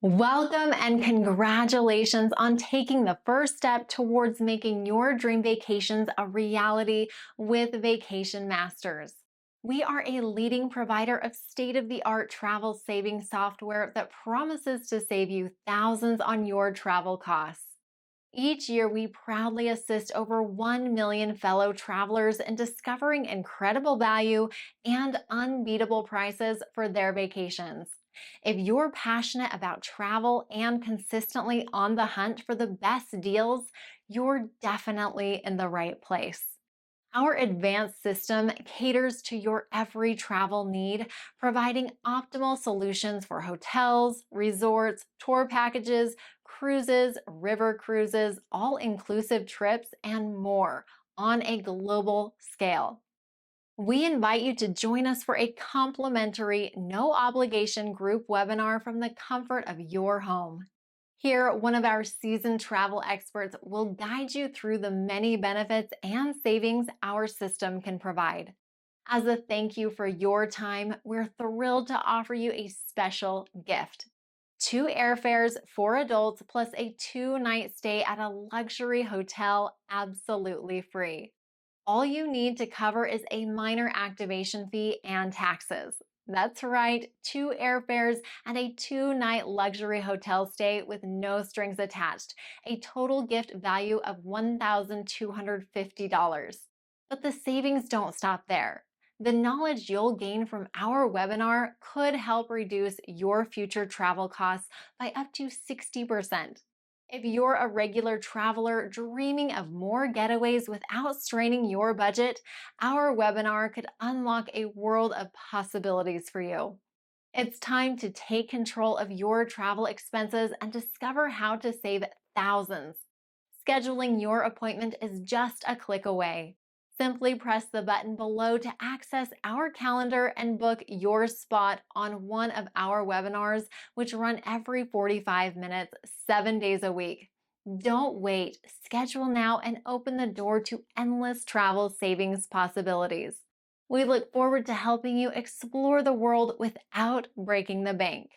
Welcome and congratulations on taking the first step towards making your dream vacations a reality with Vacation Masters. We are a leading provider of state-of-the-art travel saving software that promises to save you thousands on your travel costs. Each year, we proudly assist over 1 million fellow travelers in discovering incredible value and unbeatable prices for their vacations. If you're passionate about travel and consistently on the hunt for the best deals, you're definitely in the right place. Our advanced system caters to your every travel need, providing optimal solutions for hotels, resorts, tour packages, cruises, river cruises, all inclusive trips, and more on a global scale. We invite you to join us for a complimentary, no obligation group webinar from the comfort of your home. Here, one of our seasoned travel experts will guide you through the many benefits and savings our system can provide. As a thank you for your time, we're thrilled to offer you a special gift: two airfares for adults plus a 2-night stay at a luxury hotel absolutely free. All you need to cover is a minor activation fee and taxes. That's right, two airfares and a 2-night luxury hotel stay with no strings attached, a total gift value of $1,250. But the savings don't stop there. The knowledge you'll gain from our webinar could help reduce your future travel costs by up to 60%. If you're a regular traveler dreaming of more getaways without straining your budget, our webinar could unlock a world of possibilities for you. It's time to take control of your travel expenses and discover how to save thousands. Scheduling your appointment is just a click away. Simply press the button below to access our calendar and book your spot on one of our webinars, which run every 45 minutes, 7 days a week. Don't wait. Schedule now and open the door to endless travel savings possibilities. We look forward to helping you explore the world without breaking the bank.